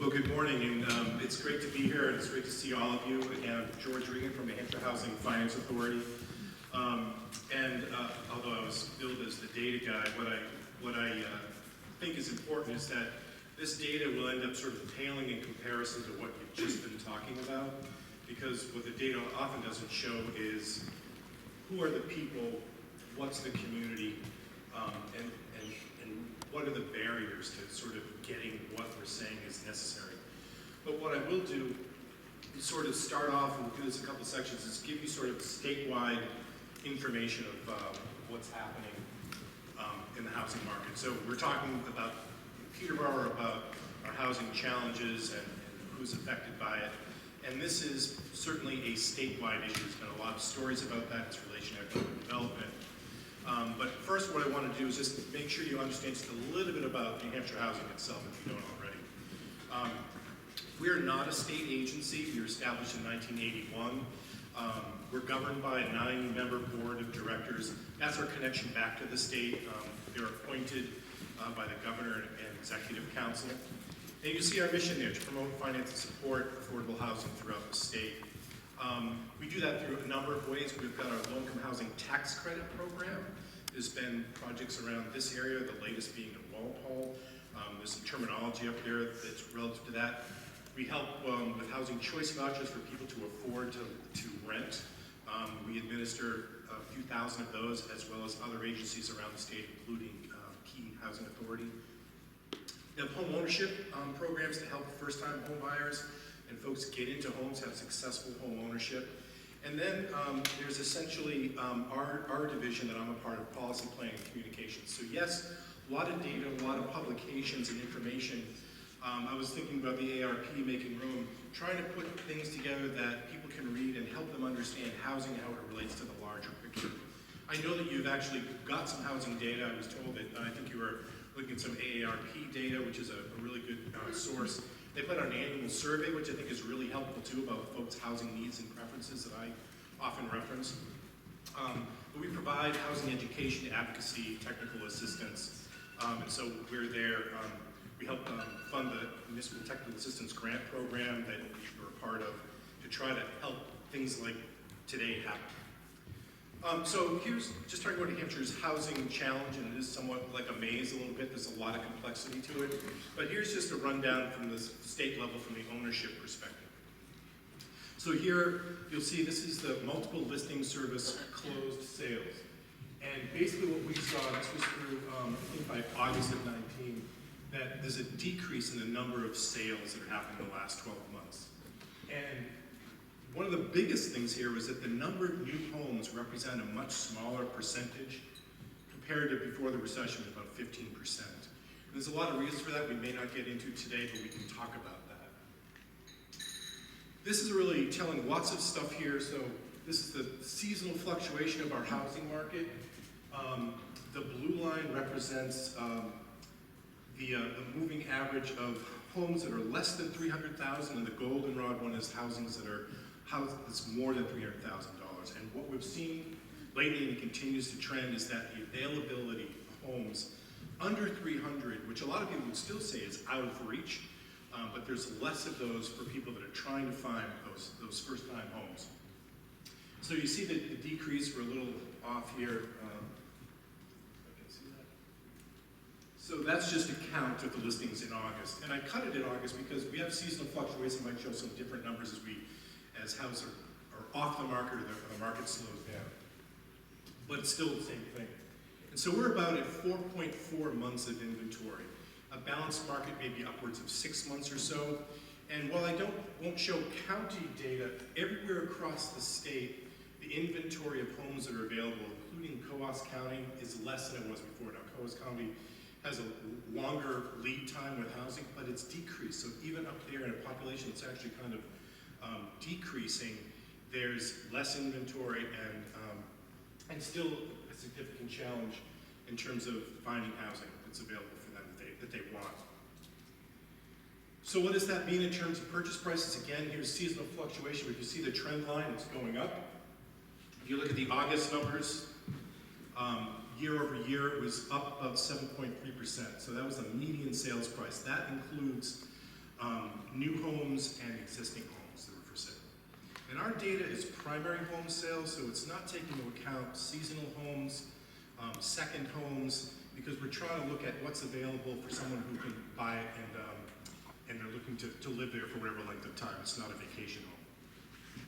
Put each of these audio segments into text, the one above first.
Well, good morning, and it's great to be here, and it's great to see all of you. Again, I'm George Regan from the Hampshire Housing Finance Authority. Although I was billed as the data guy, what I think is important is that this data will end up sort of paling in comparison to what you've just been talking about, because what the data often doesn't show is who are the people, what's the community, and what are the barriers to sort of getting what we're saying is necessary. But what I will do is sort of start off, and we'll do this in a couple of sections, is give you sort of statewide information of what's happening in the housing market. So we're talking about Peterborough, about our housing challenges and who's affected by it. And this is certainly a statewide issue. There's been a lot of stories about that. It's relation to economic development. But first, what I want to do is just make sure you understand just a little bit about New Hampshire Housing itself, if you don't already. We are not a state agency. We were established in 1981. We're governed by a 9-member board of directors. That's our connection back to the state. They're appointed by the governor and executive council. And you see our mission there, to promote, finance, and support affordable housing throughout the state. We do that through a number of ways. We've got our low-income housing tax credit program. There's been projects around this area, the latest being at Walpole. There's some terminology up there that's relative to that. We help with housing choice vouchers for people to afford to rent. We administer a few thousand of those, as well as other agencies around the state, including Key Housing Authority. We have home ownership programs to help first-time home buyers and folks get into homes, have successful home ownership. And then there's essentially our division that I'm a part of, policy planning and communications. So yes, a lot of data, a lot of publications and information. I was thinking about the ARP making room, trying to put things together that people can read and help them understand housing and how it relates to the larger picture. I know that you've actually got some housing data. I was told that I think you were looking at some AARP data, which is a really good source. They put out an annual survey, which I think is really helpful too, about folks' housing needs and preferences that I often reference. But we provide housing education, advocacy, technical assistance, and so we're there. We help fund the Municipal Technical Assistance Grant Program that we're a part of to try to help things like today happen. So here's just talking about New Hampshire's housing challenge, and it is somewhat like a maze a little bit. There's a lot of complexity to it. But here's just a rundown from the state level from the ownership perspective. So here you'll see this is the multiple listing service closed sales. And basically what we saw, this was through, I think by August of 19, that there's a decrease in the number of sales that are happening in the last 12 months. And one of the biggest things here was that the number of new homes represent a much smaller percentage compared to before the recession, about 15%. And there's a lot of reasons for that we may not get into today, but we can talk about that. This is really telling lots of stuff here. So this is the seasonal fluctuation of our housing market. The blue line represents the moving average of homes that are less than $300,000, and the goldenrod one is housings that are that's more than $300,000. And what we've seen lately, and it continues to trend, is that the availability of homes under 300, which a lot of people would still say is out of reach, but there's less of those for people that are trying to find those first-time homes. So you see that the decrease, we're a little off here. So that's just a count of the listings in August. And I cut it in August because we have seasonal fluctuation, might show some different numbers as houses are off the market or the market slows down. But it's still the same thing. And so we're about at 4.4 months of inventory. A balanced market may be upwards of 6 months or so. And while I won't show county data, everywhere across the state, the inventory of homes that are available, including Coos County, is less than it was before. Now, Coos County has a longer lead time with housing, but it's decreased. So even up there in a population that's actually kind of decreasing, there's less inventory and still a significant challenge in terms of finding housing that's available for them that they want. So what does that mean in terms of purchase prices? Again, here's seasonal fluctuation. If you see the trend line, it's going up. If you look at the August numbers, year over year, it was up about 7.3%. So that was the median sales price. That includes new homes and existing homes that were for sale. And our data is primary home sales, so it's not taking into account seasonal homes, second homes, because we're trying to look at what's available for someone who can buy it and they're looking to live there for whatever length of time. It's not a vacation home.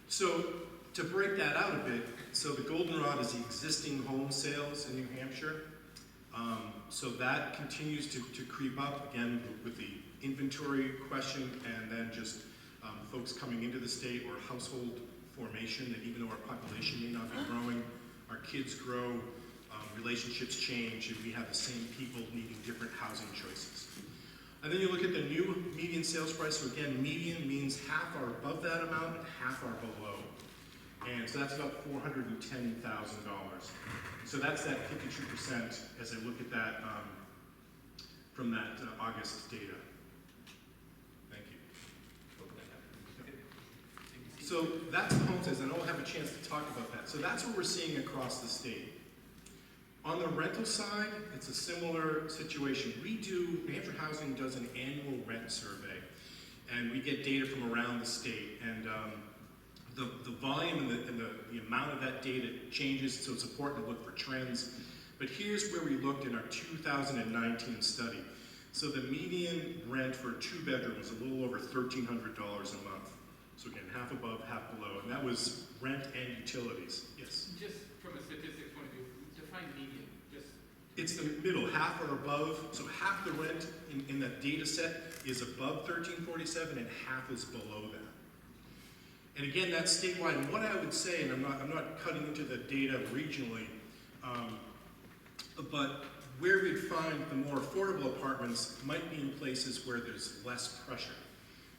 So to break that out a bit, so the goldenrod is the existing home sales in New Hampshire. So that continues to creep up, again, with the inventory question, and then just folks coming into the state, or household formation, that even though our population may not be growing, our kids grow, relationships change, and we have the same people needing different housing choices. And then you look at the new median sales price. So again, median means half are above that amount and half are below. And so that's about $410,000. So that's that 52% as I look at that from that August data. Thank you. So that's the home sales, and I'll have a chance to talk about that. So that's what we're seeing across the state. On the rental side, it's a similar situation. New Hampshire Housing does an annual rent survey, and we get data from around the state. And the volume and the amount of that data changes, so it's important to look for trends. But here's where we looked in our 2019 study. So the median rent for a 2-bedroom was a little over $1,300 a month. So again, half above, half below, and that was rent and utilities. Yes? Just from a statistic point of view, define median. It's the middle, half are above, so half the rent in that data set is above $1,347 and half is below that. And again, that's statewide. And what I would say, and I'm not cutting into the data regionally, but where we'd find the more affordable apartments might be in places where there's less pressure.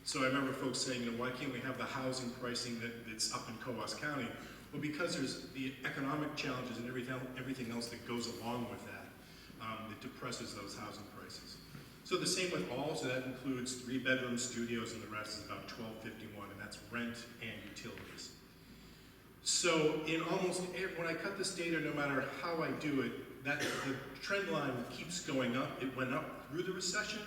So I remember folks saying, why can't we have the housing pricing that's up in Coos County? Well, because there's the economic challenges and everything else that goes along with that, that depresses those housing prices. So the same with all, so that includes 3-bedroom studios, and the rest is about $1,251, and that's rent and utilities. So in almost, when I cut this data, no matter how I do it, the trend line keeps going up. It went up through the recession,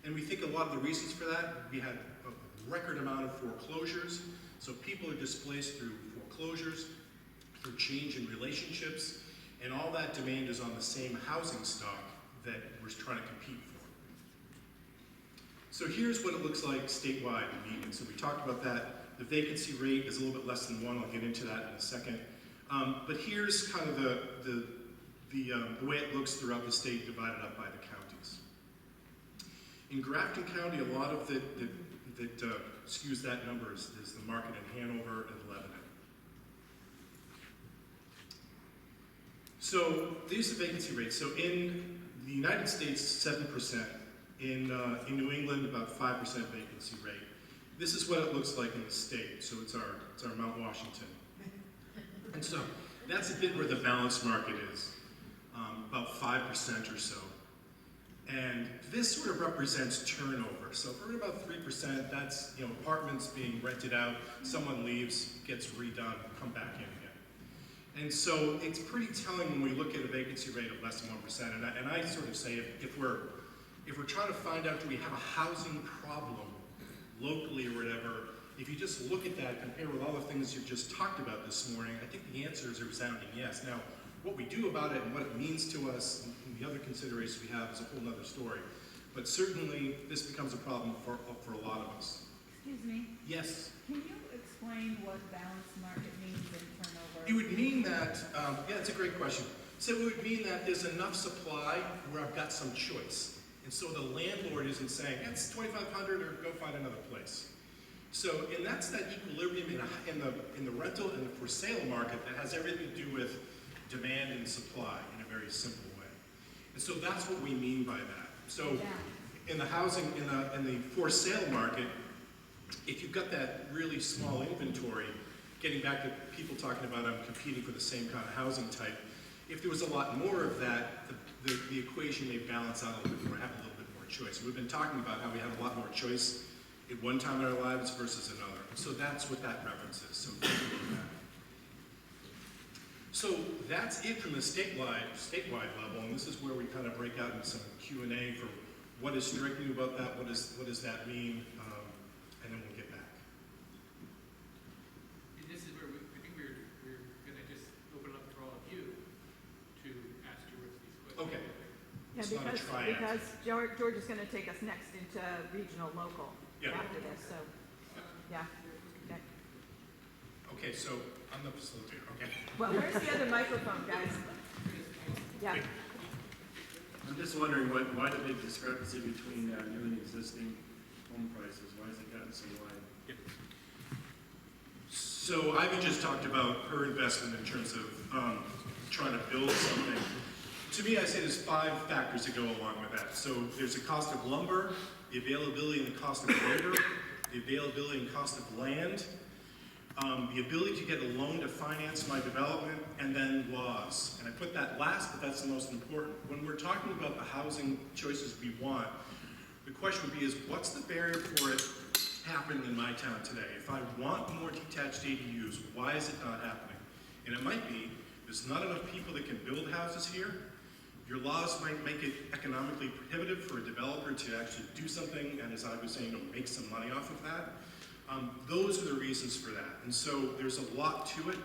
and we think a lot of the reasons for that, we had a record amount of foreclosures, so people are displaced through foreclosures, through change in relationships, and all that demand is on the same housing stock that we're trying to compete for. So here's what it looks like statewide, the median. So we talked about that. The vacancy rate is a little bit less than 1. I'll get into that in a second. But here's kind of the way it looks throughout the state, divided up by the counties. In Grafton County, a lot of that skews that number is the market in Hanover and Lebanon. So these are the vacancy rates. So in the United States, 7%. In New England, about 5% vacancy rate. This is what it looks like in the state. So it's our Mount Washington. And so that's a bit where the balanced market is, about 5% or so. And this sort of represents turnover. So if we're at about 3%, that's apartments being rented out, someone leaves, gets redone, come back in again. And so it's pretty telling when we look at a vacancy rate of less than 1%. And I sort of say if we're trying to find out, do we have a housing problem locally or whatever, if you just look at that, compare with all the things you've just talked about this morning, I think the answer is a resounding yes. Now, what we do about it and what it means to us and the other considerations we have is a whole other story. But certainly, this becomes a problem for a lot of us. Excuse me? Yes? Can you explain what balanced market means in turnover? It would mean that, yeah, it's a great question. So it would mean that there's enough supply where I've got some choice. And so the landlord isn't saying, it's $2,500 or go find another place. So, and that's that equilibrium in the rental and the for sale market that has everything to do with demand and supply in a very simple way. And so that's what we mean by that. So in the housing, in the for sale market, if you've got that really small inventory, getting back to people talking about I'm competing for the same kind of housing type, if there was a lot more of that, the equation may balance out a little bit more, have a little bit more choice. We've been talking about how we have a lot more choice at one time in our lives versus another. So that's what that reference is. So think about that. So that's it from the statewide level, and this is where we kind of break out into some Q&A for what is striking about that, what does that mean, and then we'll get back. And this is where I think we're gonna just open up for all of you to ask George these questions. Okay. Yeah, It's not a triad. because George is gonna take us next into regional local Yeah. after this, so, yeah. Okay. Okay, so I'm the facilitator, okay. Well, where's the other microphone, guys? Yeah, I'm just wondering why the big discrepancy between new and existing home prices? Why has it gotten so wide? So Ivy just talked about her investment in terms of trying to build something. To me, I say there's 5 factors that go along with that. So there's the cost of lumber, the availability and the cost of labor, the availability and cost of land, the ability to get a loan to finance my development, and then laws. And I put that last, but that's the most important. When we're talking about the housing choices we want, the question would be is, what's the barrier for it happening in my town today? If I want more detached ADUs, why is it not happening? And it might be, there's not enough people that can build houses here. Your laws might make it economically prohibitive for a developer to actually do something, and as I was saying, to make some money off of that. Those are the reasons for that. And so there's a lot to it,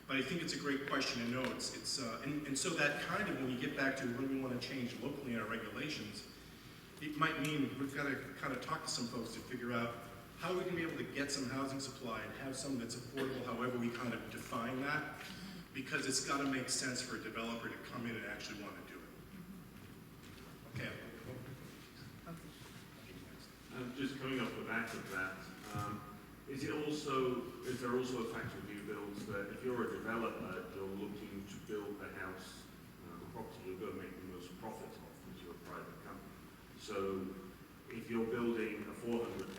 but I think it's a great question to know. And so that kind of, when you get back to what we want to change locally in our regulations, it might mean we've got to kind of talk to some folks to figure out how we can be able to get some housing supply and have some that's affordable, however we kind of define that, because it's got to make sense for a developer to come in and actually want to do it. Okay. Just coming off the back of that, is there also a factor of new builds that if you're a developer, you're looking to build the house, the property you're going to make the most profit off because you're a private company. So if you're building a $400,000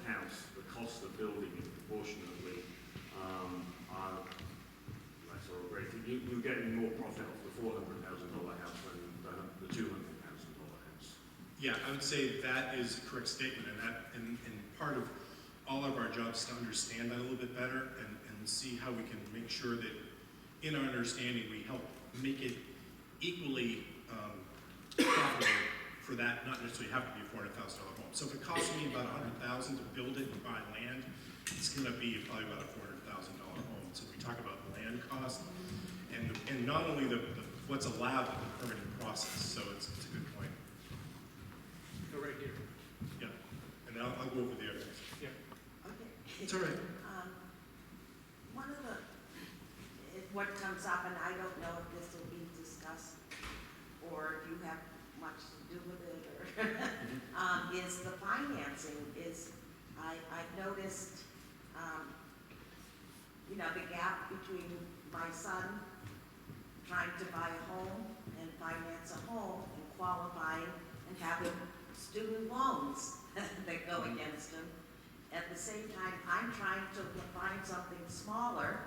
house, the cost of building it proportionately are less or greater. You're getting more profit off the $400,000 house than the $200,000 house. Yeah, I would say that is a correct statement, and part of all of our jobs is to understand that a little bit better and see how we can make sure that in our understanding we help make it equally profitable for that, not necessarily have to be a $400,000 home. So if it costs me about $100,000 to build it and buy land, it's going to be probably about a $400,000 home. So we talk about land cost and not only the what's allowed, but the permitting process. So it's a good point. Go right here. Yeah, and I'll go over there. Yeah. Okay. It's all right. One of what comes up, and I don't know if this will be discussed or if you have much to do with it, or is the financing. I've noticed, the gap between my son trying to buy a home and finance a home and qualifying and having student loans that go against him. At the same time, I'm trying to find something smaller,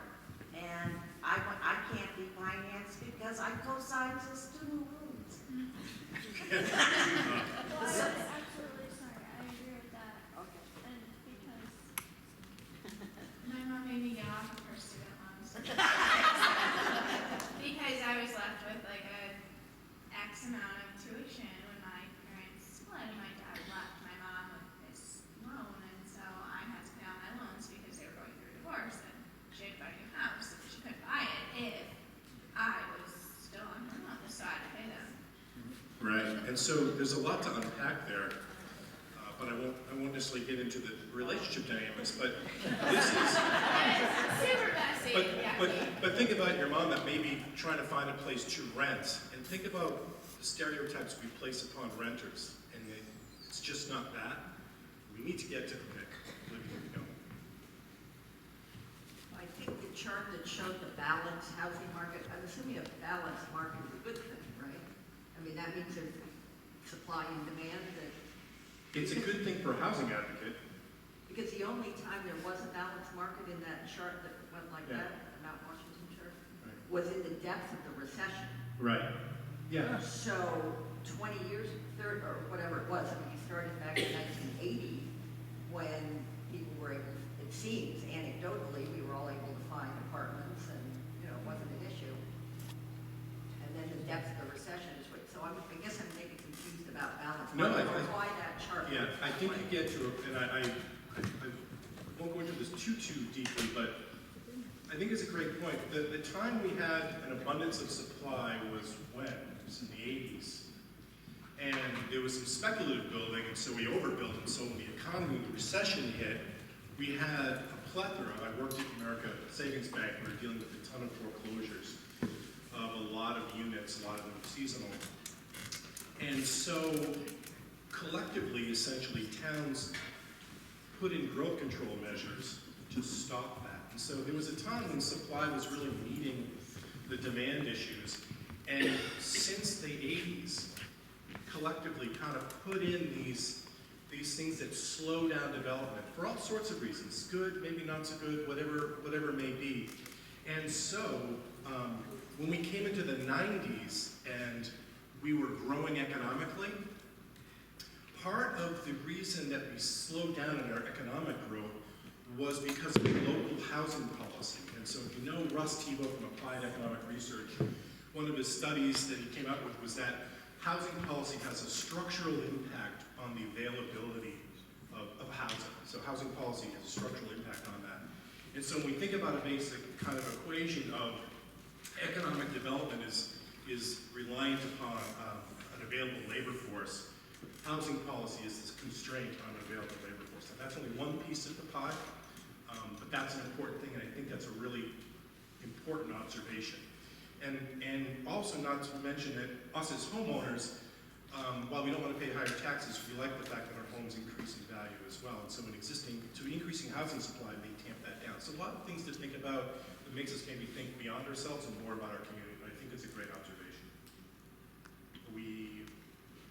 and I can't be financed because I co-signed the student loans. Well, I was absolutely sorry. I agree with that. Okay. And because my mom made me get off of her student loans. Because I was left with like a X amount of tuition when my parents split and my dad left my mom with this loan, and so I had to pay all my loans because they were going through a divorce and she had to buy a new house and she couldn't buy it if I was still on her loan, so I had to pay them. Right, and so there's a lot to unpack there, but I won't necessarily get into the relationship dynamics, but this is, Super messy, yeah. but think about your mom that may be trying to find a place to rent, and think about the stereotypes we place upon renters, and it's just not that. We need to get to, okay, where do we go? I think the chart that showed the balanced housing market, I'm assuming a balanced market is a good thing, right? I mean, that means there's supply and demand that, It's a good thing for a housing advocate. because the only time there was a balanced market in that chart that went like Yeah. that, the Mount Washington chart, Right. was in the depth of the recession. Right. Yeah. So 20 years, or whatever it was, I mean, you started back in 1980 when people were able, it seems anecdotally, we were all able to find apartments and, it wasn't an issue. And then the depth of the recession is what, so I guess I'm maybe confused about balance. No, I Yeah, I think you get to, and I won't go into this too deeply, but I think it's a great point. The time we had an abundance of supply was when? It was in the 80s. And there was some speculative building, and so we overbuilt, and so when the economy, the recession hit, we had a plethora. I worked at America Savings Bank, we were dealing with a ton of foreclosures of a lot of units, a lot of them seasonal. And so collectively, essentially, towns put in growth control measures to stop that. And so there was a time when supply was really meeting the demand issues. And since the 80s, collectively kind of put in these things that slow down development for all sorts of reasons, good, maybe not so good, whatever it may be. And so when we came into the 90s and we were growing economically, part of the reason that we slowed down in our economic growth was because of the local housing policy. And so if you know Russ Tebow from Applied Economic Research, one of his studies that he came up with was that housing policy has a structural impact on the availability of housing. So housing policy has a structural impact on that. And so when we think about a basic kind of equation of economic development is reliant upon an available labor force, housing policy is this constraint on available labor force. And that's only one piece of the pie, but that's an important thing, and I think that's a really important observation. And also not to mention that us as homeowners, while we don't want to pay higher taxes, we like the fact that our homes increase in value as well. And so increasing housing supply may tamp that down. So a lot of things to think about that makes us maybe think beyond ourselves and more about our community. But I think it's a great observation. We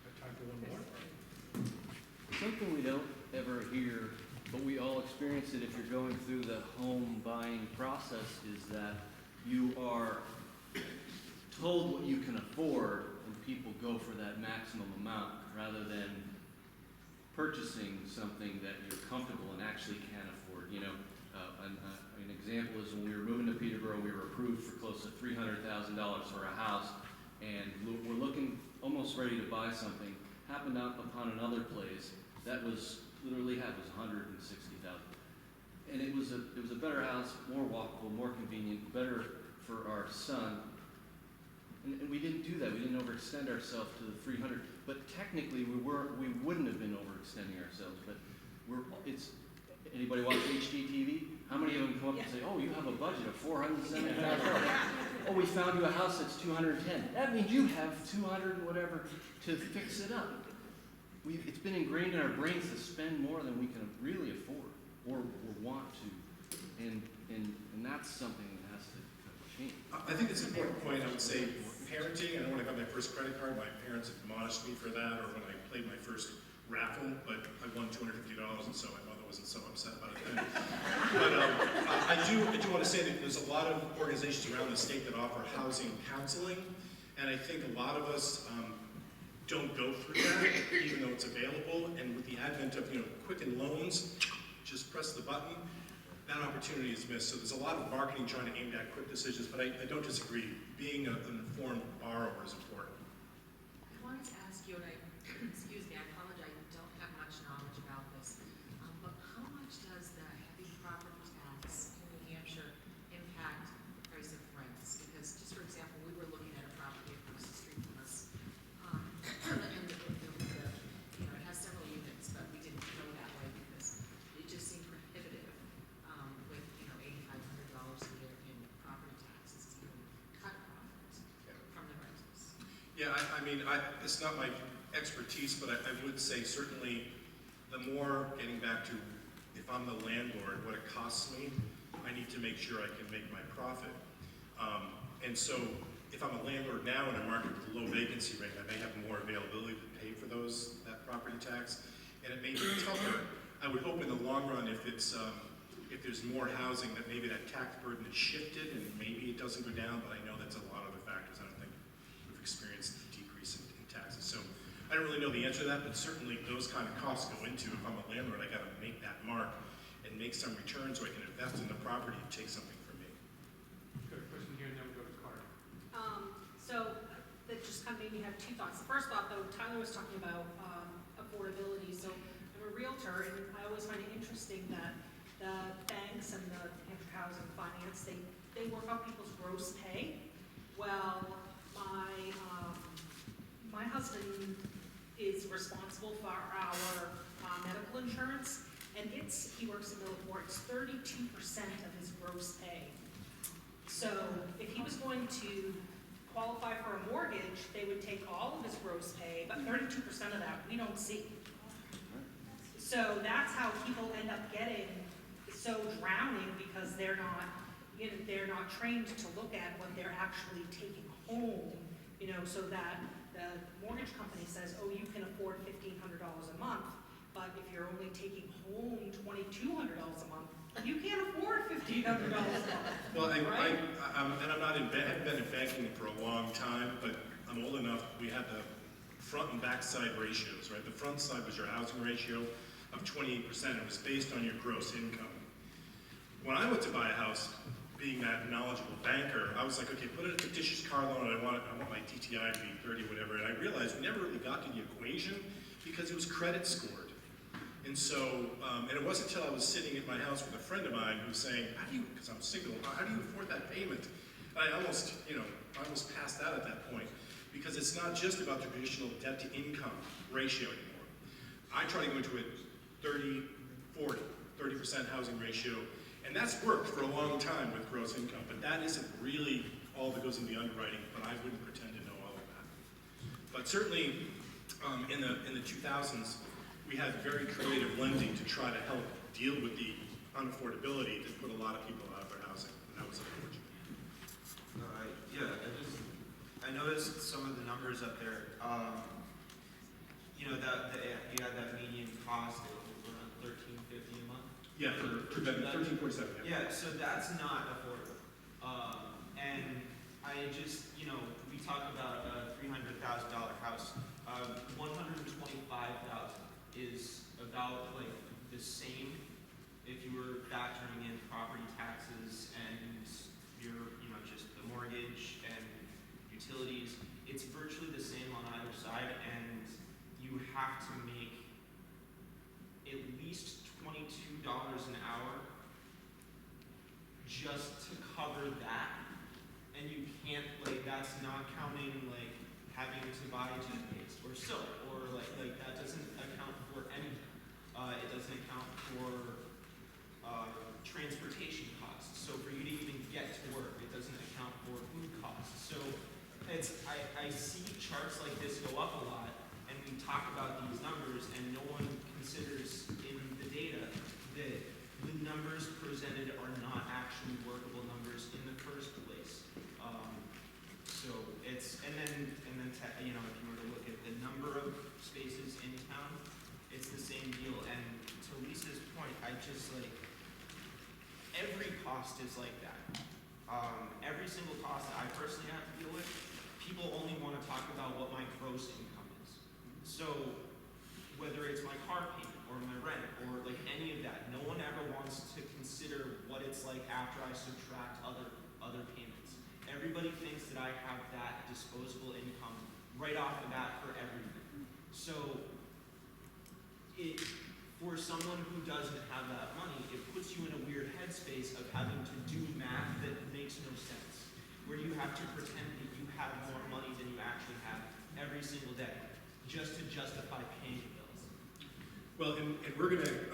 have time for one more? Something we don't ever hear, but we all experience it if you're going through the home buying process, is that you are told what you can afford and people go for that maximum amount rather than purchasing something that you're comfortable and actually can afford. You know, an example is when we were moving to Peterborough, we were approved for close to $300,000 for a house, and we're looking almost ready to buy something. Happened up upon another place that was literally was $160,000, and it was a better house, more walkable, more convenient, better for our son. And we didn't do that. We didn't overextend ourselves to the 300. But technically, we wouldn't have been overextending ourselves. But anybody watch HGTV? How many of them come up and say, "Oh, you have a budget of $475,000. Oh, we found you a house that's $210. That means you have 200 and whatever to fix it up." It's been ingrained in our brains to spend more than we can really afford or want to, and that's something that has to change. I think it's an important point. I would say parenting. I know when I got my first credit card, my parents admonished me for that, or when I played my first raffle, but I won $250, and so my mother wasn't so upset about it then. But I do want to say that there's a lot of organizations around the state that offer housing counseling, and I think a lot of us don't go through that, even though it's available. And with the advent of Quicken Loans, just press the button. That opportunity is missed. So there's a lot of marketing trying to aim at quick decisions, but I don't disagree. Being an informed borrower is important. I wanted to ask you, and excuse me, I apologize, I don't have much knowledge about this, but how much does the heavy property tax in New Hampshire impact the price of rents? Because just for example, we were looking at a property across the street from us, and it has several units, but we didn't go that way because it just seemed prohibitive with $8,500 a year in property taxes to even cut profits from the rentals. Yeah, I mean, it's not my expertise, but I would say certainly the more, getting back to if I'm the landlord, what it costs me, I need to make sure I can make my profit. And so if I'm a landlord now in a market with a low vacancy rate, I may have more availability to pay for that property tax, and it may be tougher. I would hope in the long run, if there's more housing, that maybe that tax burden is shifted, and maybe it doesn't go down, but I know that's a lot of other factors. I don't think we've experienced a decrease in taxes. So I don't really know the answer to that, but certainly those kind of costs go into, if I'm a landlord, I gotta make that mark and make some return so I can invest in the property and take something from me. Got a question here, and then we go to Carter. So that just kind of made me have two thoughts. The first thought, though, Tyler was talking about affordability. So I'm a realtor, and I always find it interesting that the banks and the Hampshire Housing Finance, they work out people's gross pay. Well, my husband is responsible for our medical insurance, and he works in Middleport, it's 32% of his gross pay. So if he was going to qualify for a mortgage, they would take all of his gross pay, but 32% of that we don't see. So that's how people end up getting so drowning, because they're not trained to look at what they're actually taking home, so that the mortgage company says, oh, you can afford $1,500 a month, but if you're only taking home $2,200 a month, you can't afford $1,500 a month. Well, right? and I'm not I haven't been in banking for a long time, but I'm old enough. We had the front and back side ratios, right? The front side was your housing ratio of 28%. It was based on your gross income. When I went to buy a house, being that knowledgeable banker, I was like, okay, put in a fictitious car loan, and I want my DTI to be 30 or whatever. And I realized we never really got to the equation because it was credit scored. And so, and it wasn't until I was sitting at my house with a friend of mine who was saying, because I'm single, how do you afford that payment? And I almost passed out at that point, because it's not just about the traditional debt to income ratio anymore. I try to go into a 30% housing ratio, and that's worked for a long time with gross income, but that isn't really all that goes in the underwriting, but I wouldn't pretend to know all of that. But certainly, in the 2000s, we had very creative lending to try to help deal with the unaffordability that put a lot of people out of their housing, and that was unfortunate. I noticed some of the numbers up there. You had that median cost of around $13.50 a month. Yeah, for 13.7. Yeah, so that's not affordable. And I just, we talk about a $300,000 house. $125,000 is about like the same if you were factoring in property taxes and your, just the mortgage and utilities. It's virtually the same on either side, and you have to make at least $22 an hour just to cover that. And you can't, that's not counting having to buy toothpaste or soap, or that doesn't account for anything. It doesn't account for transportation costs. So for you to even get to work, it doesn't account for food costs. So I see charts like this go up a lot, and we talk about these numbers, and no one considers in the data that the numbers presented are not actually workable numbers in the first place. So it's, and then if you were to look at the number of spaces in town, it's the same deal. And to Lisa's point, every cost is like that. Every single cost that I personally have to deal with, people only want to talk about what my gross income is. So whether it's my car payment or my rent or any of that, no one ever wants to consider what it's like after I subtract other payments. Everybody thinks that I have that disposable income right off the bat for everything. So for someone who doesn't have that money, it puts you in a weird headspace of having to do math that makes no sense, where you have to pretend that you have more money than you actually have every single day, just to justify paying bills. Well, and I'm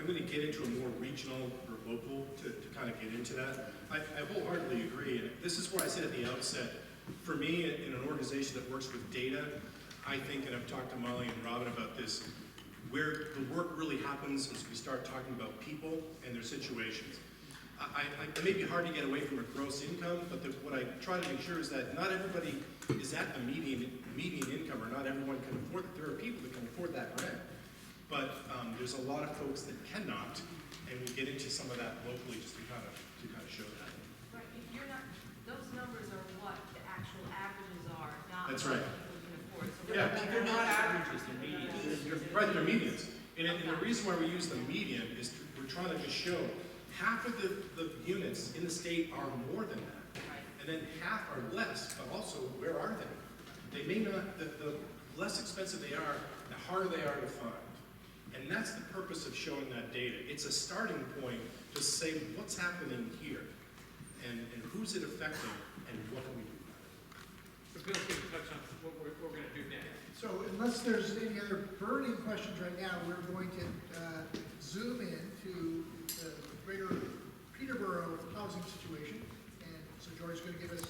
gonna get into a more regional or local to kind of get into that. I wholeheartedly agree, and this is where I said at the outset, for me, in an organization that works with data, I think, and I've talked to Molly and Robin about this, where the work really happens is we start talking about people and their situations. It may be hard to get away from a gross income, but what I try to make sure is that not everybody is at the median income, or not everyone can afford it. There are people that can afford that rent, but there's a lot of folks that cannot, and we'll get into some of that locally just to kind of show that. Right, you're not, those numbers are what the actual averages are, not That's what right. people can afford. So Yeah. They're not averages, they're medians. Right, they're medians. And the reason why we use the median is we're trying to just show half of the units in the state are more than that. Right. And then half are less, but also, where are they? They may not, the less expensive they are, the harder they are to find. And that's the purpose of showing that data. It's a starting point to say what's happening here, and who's it affecting, and what can we do about it. So Bill's going to touch on what we're going to do next. So unless there's any other burning questions right now, we're going to zoom in to the greater Peterborough housing situation. And so George's going to give us